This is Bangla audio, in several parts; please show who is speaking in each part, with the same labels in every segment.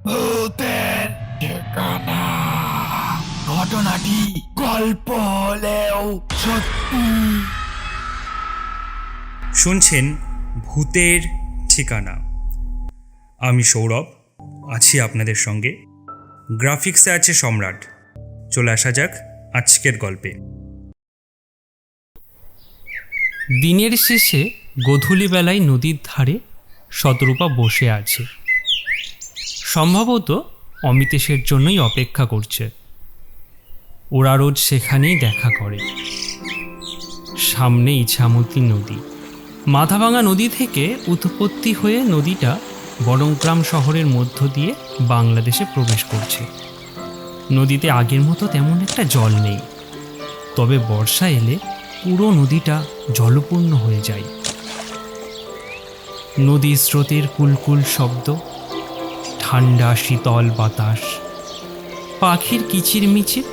Speaker 1: ভূতের ঠিকানা। ঘটনাটি গল্প হলেও সত্যি।
Speaker 2: শুনছেন ভূতের ঠিকানা। আমি সৌরভ আছি আপনাদের সঙ্গে। গ্রাফিক্সে আছে সম্রাট। চলে আসা যাক আজকের গল্পে।
Speaker 3: দিনের শেষে গোধূলিবেলায় নদীর ধারে শতরূপা বসে আছে। সম্ভবত অমিতেশের জন্যই অপেক্ষা করছে। ওরা রোজ সেখানেই দেখা করে। সামনে ইছামতি নদী। মাথাভাঙা নদী থেকে উৎপত্তি হয়ে নদীটা বড়গ্রাম শহরের মধ্য দিয়ে বাংলাদেশে প্রবেশ করছে। নদীতে আগের মতো তেমন একটা জল নেই, তবে বর্ষা এলে পুরো নদীটা জলপূর্ণ হয়ে যায়। নদীর স্রোতের কুলকুল শব্দ, ঠান্ডা শীতল বাতাস, পাখির কিচিরমিচির,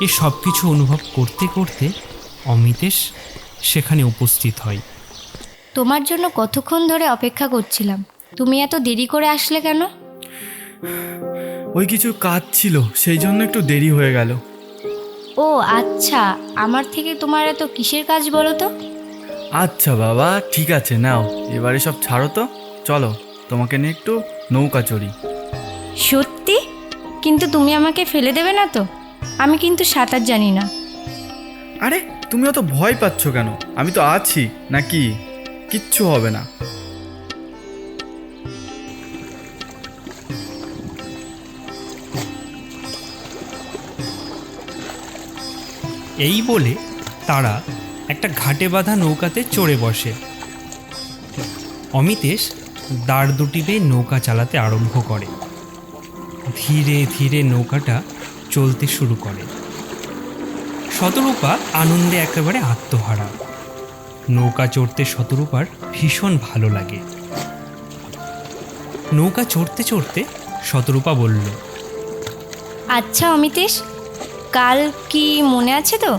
Speaker 3: এ সব কিছু অনুভব করতে করতে অমিতেশ সেখানে উপস্থিত হয়।
Speaker 4: তোমার জন্য কতক্ষণ ধরে অপেক্ষা করছিলাম, তুমি এত দেরি করে আসলে কেন?
Speaker 5: ওই কিছু কাজ ছিল, সেই জন্য একটু দেরি হয়ে গেল।
Speaker 4: ও আচ্ছা, আমার থেকে তোমার এত কিসের কাজ বলো তো?
Speaker 5: আচ্ছা বাবা, ঠিক আছে, নাও এবারে সব ছাড়ো তো, চলো তোমাকে নিয়ে একটু নৌকা চড়ি।
Speaker 4: সত্যি? কিন্তু তুমি আমাকে ফেলে দেবে না তো? আমি কিন্তু সাঁতার জানি না।
Speaker 5: আরে তুমি অত ভয় পাচ্ছ কেন? আমি তো আছি নাকি, কিচ্ছু হবে না।
Speaker 3: এই বলে তারা একটা ঘাটে বাঁধা নৌকাতে চড়ে বসে। অমিতেশ দাঁড় দুটি বেয়ে নৌকা চালাতে আরম্ভ করে। ধীরে ধীরে নৌকাটা চলতে শুরু করে। শতরূপা আনন্দে একেবারে আত্মহারা। নৌকা চড়তে শতরূপার ভীষণ ভালো লাগে। নৌকা চড়তে চড়তে শতরূপা বলল,
Speaker 4: আচ্ছা অমিতেশ, কাল কি মনে আছে তো?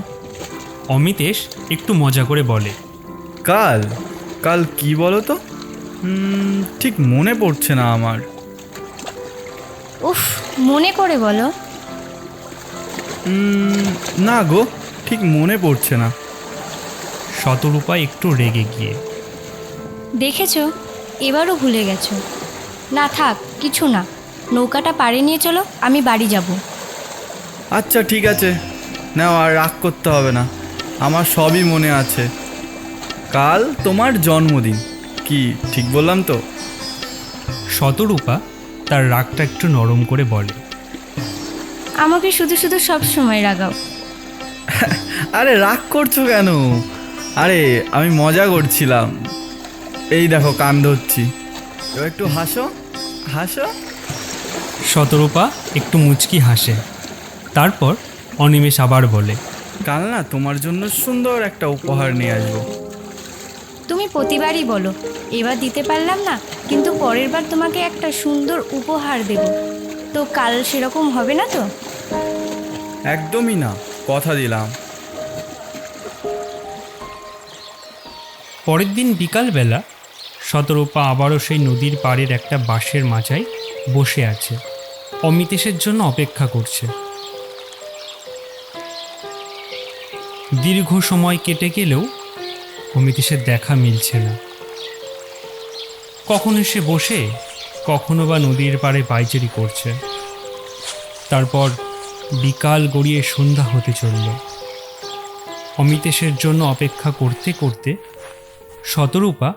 Speaker 3: অমিতেশ একটু মজা করে বলে,
Speaker 5: কাল কাল কি বলো তো? ঠিক মনে পড়ছে না আমার।
Speaker 4: উফ, মনে করে বলো।
Speaker 5: না গো, ঠিক মনে পড়ছে না।
Speaker 3: শতরূপা একটু রেগে গিয়ে,
Speaker 4: দেখেছো, এবারও ভুলে গেছো। না থাক, কিছু না, নৌকাটা পাড়ে নিয়ে চলো, আমি বাড়ি যাব।
Speaker 5: আচ্ছা ঠিক আছে, নাও, আর রাগ করতে হবে না, আমার সবই মনে আছে। কাল তোমার জন্মদিন, কি ঠিক বললাম তো?
Speaker 3: শতরূপা তার রাগটা একটু নরম করে বলে,
Speaker 4: আমাকে শুধু শুধু সব সময় রাগাও।
Speaker 5: আরে রাগ করছো কেন? আরে আমি মজা করছিলাম। এই দেখো কান ধরছি, এবার একটু হাসো হাসো।
Speaker 3: শতরূপা একটু মুচকি হাসে। তারপর অনিমেষ আবার বলে,
Speaker 5: কাল না তোমার জন্য সুন্দর একটা উপহার নিয়ে আসবো।
Speaker 4: তুমি প্রতিবারই বলো, এবার দিতে পারলাম না, কিন্তু পরের বার তোমাকে একটা সুন্দর উপহার দেব। তো কাল সেরকম হবে না তো?
Speaker 5: একদমই না, কথা দিলাম।
Speaker 3: পরের দিন বিকালবেলা শতরূপা আবারও সেই নদীর পাড়ের একটা বাঁশের মাচায় বসে আছে। অমিতেশের জন্য অপেক্ষা করছে। দীর্ঘ সময় কেটে গেলেও অমিতেশের দেখা মিলছে না। কখন এসে বসে, কখনো বা নদীর পাড়ে পায়চারি করছে। তারপর বিকাল গড়িয়ে সন্ধ্যা হতে চলল। অমিতেশের জন্য অপেক্ষা করতে করতে শতরূপা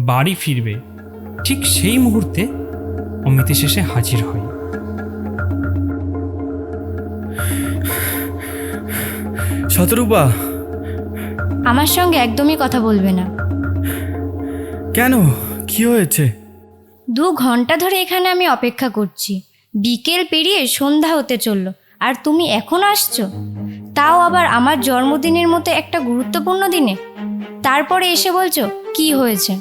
Speaker 3: বাড়ি ফিরবে, ঠিক সেই মুহূর্তে অমিতেশ এসে হাজির হয়।
Speaker 5: শতরূপা,
Speaker 4: আমার সঙ্গে একদমই কথা বলবে না।
Speaker 5: কেন, কি হয়েছে?
Speaker 4: 2 ঘন্টা ধরে এখানে আমি অপেক্ষা করছি। বিকেল পেরিয়ে সন্ধ্যা হতে চলল, আর তুমি এখন আসছো, তাও আবার আমার জন্মদিনের মতো একটা গুরুত্বপূর্ণ দিনে। তারপরে এসে বলছো কি হয়েছে।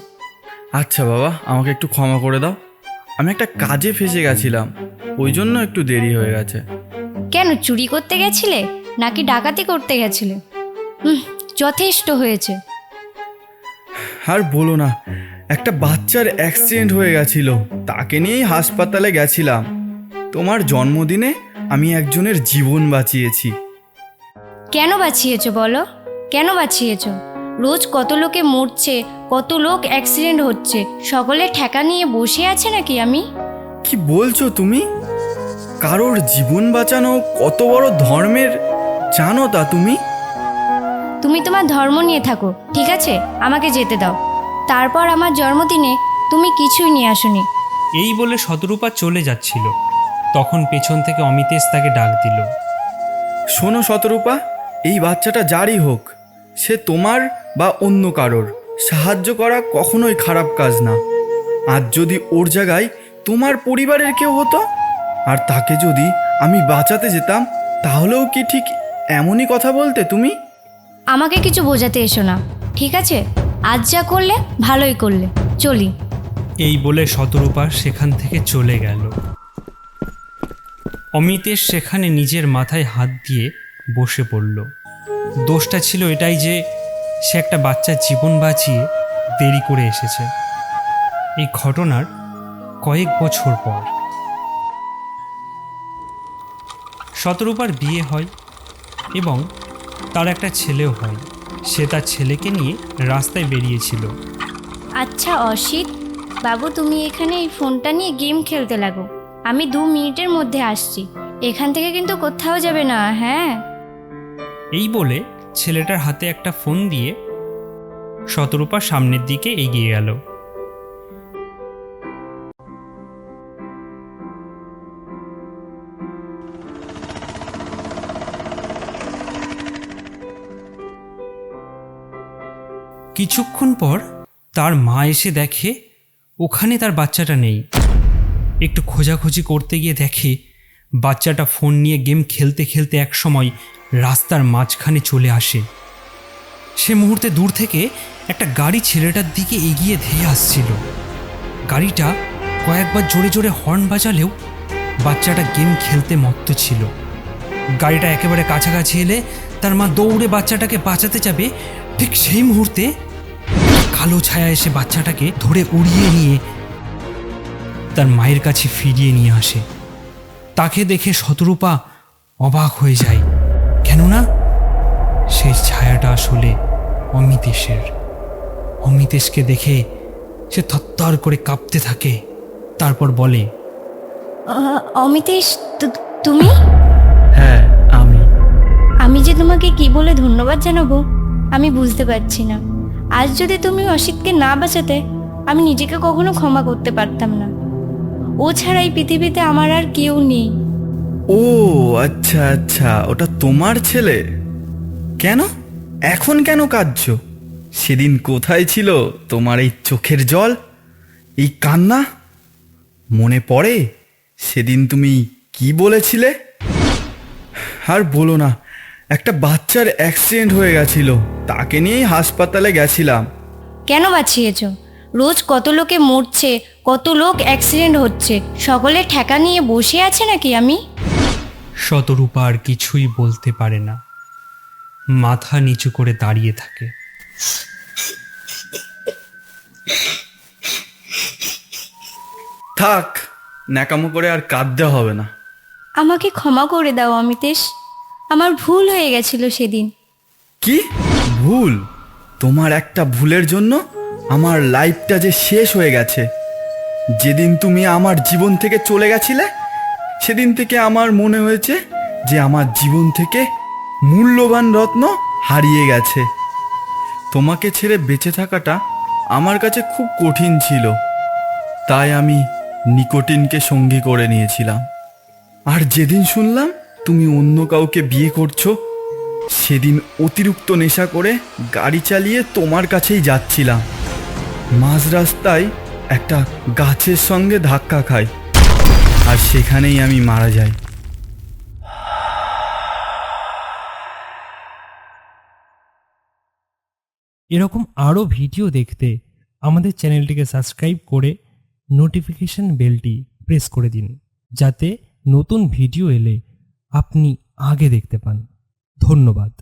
Speaker 5: আচ্ছা বাবা, আমাকে একটু ক্ষমা করে দাও, আমি একটা কাজে ফেসে গেছিলাম, ওই জন্য একটু দেরি হয়ে গেছে।
Speaker 4: কেন, চুরি করতে গেছিলে নাকি ডাকাতি করতে গেছিলে? যথেষ্ট হয়েছে।
Speaker 5: আর বলো না, একটা বাচ্চার অ্যাক্সিডেন্ট হয়ে গেছিল, তাকে নিয়েই হাসপাতালে গেছিলাম। তোমার জন্মদিনে আমি একজনের জীবন বাঁচিয়েছি।
Speaker 4: কেন বাঁচিয়েছো বলো, কেন বাঁচিয়েছো? রোজ কত লোকে মরছে, কত লোক অ্যাক্সিডেন্ট হচ্ছে, সকলে ঠেকা নিয়ে বসে আছে নাকি আমি?
Speaker 5: কি বলছো তুমি? কারোর জীবন বাঁচানো কত বড় ধর্মের জানো তা তুমি?
Speaker 4: তুমি তোমার ধর্ম নিয়ে থাকো, ঠিক আছে? আমাকে যেতে দাও। তারপর আমার জন্মদিনে তুমি কিছুই নিয়ে আসোনি।
Speaker 3: এই বলে শতরূপা চলে যাচ্ছিল, তখন পেছন থেকে অমিতেশ তাকে ডাক দিল।
Speaker 5: শোনো শতরূপা, এই বাচ্চাটা যারই হোক, সে তোমার বা অন্য কারোর, সাহায্য করা কখনোই খারাপ কাজ না। আজ যদি ওর জায়গায় তোমার পরিবারের কেউ হতো আর তাকে যদি আমি বাঁচাতে যেতাম, তাহলেও কি ঠিক এমনই কথা বলতে তুমি?
Speaker 4: আমাকে কিছু বোঝাতে এসো না, ঠিক আছে? আজ যা করলে ভালোই করলে, চলি।
Speaker 3: এই বলে শতরূপা সেখান থেকে চলে গেল। অমিতেশ সেখানে নিজের মাথায় হাত দিয়ে বসে পড়ল। দোষটা ছিল এটাই যে সে একটা বাচ্চার জীবন বাঁচিয়ে দেরি করে এসেছে। এই ঘটনার কয়েক বছর পর শতরূপার বিয়ে হয় এবং তার একটা ছেলেও হয়। সে তার ছেলেকে নিয়ে রাস্তায় বেরিয়েছিল।
Speaker 4: আচ্ছা অসিত বাবু, তুমি এখানে এই ফোনটা নিয়ে গেম খেলতে লাগো। আমি 2 মিনিটের মধ্যে আসছি। এখান থেকে কিন্তু কোথাও যাবে না, হ্যাঁ?
Speaker 3: এই বলে ছেলেটার হাতে একটা ফোন দিয়ে শতরূপা সামনের দিকে এগিয়ে গেল। কিছুক্ষণ পর তার মা এসে দেখে ওখানে তার বাচ্চাটা নেই। একটু খোঁজাখুঁজি করতে গিয়ে দেখে বাচ্চাটা ফোন নিয়ে গেম খেলতে খেলতে একসময় রাস্তার মাঝখানে চলে আসে। সে মুহূর্তে দূর থেকে একটা গাড়ি ছেলেটার দিকে এগিয়ে ধেয়ে আসছিল। গাড়িটা কয়েকবার জোরে জোরে হর্ন বাজালেও বাচ্চাটা গেম খেলতে মত্ত ছিল। গাড়িটা একেবারে কাছাকাছি এলে তার মা দৌড়ে বাচ্চাটাকে বাঁচাতে যাবে। ঠিক সেই মুহূর্তে কালো ছায়া এসে বাচ্চাটাকে ধরে উড়িয়ে নিয়ে তার মায়ের কাছে ফিরিয়ে নিয়ে আসে। তাকে দেখে শতরূপা অবাক হয়ে যায়, কেননা সেই ছায়াটা আসলে অমিতেশের। অমিতেশকে দেখে সে থরথর করে কাঁপতে থাকে। তারপর বলে,
Speaker 4: অমিতেশ, তুমি?
Speaker 5: হ্যাঁ,
Speaker 4: আমি যে তোমাকে কি বলে ধন্যবাদ জানাবো আমি বুঝতে পারছি না। আজ যদি তুমি অসিতকে না বাঁচাতে, আমি নিজেকে কখনো ক্ষমা করতে পারতাম না। ও ছাড়া এই পৃথিবীতে আমার আর কেউ নেই।
Speaker 5: ও আচ্ছা আচ্ছা, ওটা তোমার ছেলে। কেন এখন কেন কাঁদছো? সেদিন কোথায় ছিল তোমার এই চোখের জল, এই কান্না? মনে পড়ে সেদিন তুমি কি বলেছিলে? আর বলো না, একটা বাচ্চার অ্যাক্সিডেন্ট হয়ে গেছিল, তাকে নিয়েই হাসপাতালে গেছিলাম।
Speaker 4: কেন বাঁচিয়েছো? রোজ কত লোকে মরছে, কত লোক অ্যাক্সিডেন্ট হচ্ছে, সকলে ঠেকা নিয়ে বসে আছে নাকি আমি?
Speaker 3: শতরূপা আর কিছুই বলতে পারে না, মাথা নিচু করে দাঁড়িয়ে থাকে।
Speaker 5: থাক, ন্যাকামো করে আর কাঁদতে হবে না।
Speaker 4: আমাকে ক্ষমা করে দাও অমিতেশ, আমার ভুল হয়ে গেছিল সেদিন।
Speaker 5: কি ভুল? তোমার একটা ভুলের জন্য আমার লাইফটা যে শেষ হয়ে গেছে। যেদিন তুমি আমার জীবন থেকে চলে গেছিলে, সেদিন থেকে আমার মনে হয়েছে যে আমার জীবন থেকে মূল্যবান রত্ন হারিয়ে গেছে। তোমাকে ছেড়ে বেঁচে থাকাটা আমার কাছে খুব কঠিন ছিল, তাই আমি নিকোটিনকে সঙ্গী করে নিয়েছিলাম। আর যেদিন শুনলাম তুমি অন্য কাউকে বিয়ে করছো, সেদিন অতিরিক্ত নেশা করে গাড়ি চালিয়ে তোমার কাছেই যাচ্ছিলাম। মাঝ রাস্তায় একটা গাছের সঙ্গে ধাক্কা খাই, আর সেখানেই আমি মারা যাই।
Speaker 6: এরকম আরও ভিডিও দেখতে আমাদের চ্যানেলটিকে সাবস্ক্রাইব করে নোটিফিকেশন বেলটি প্রেস করে দিন, যাতে নতুন ভিডিও এলে আপনি আগে দেখতে পান। ধন্যবাদ।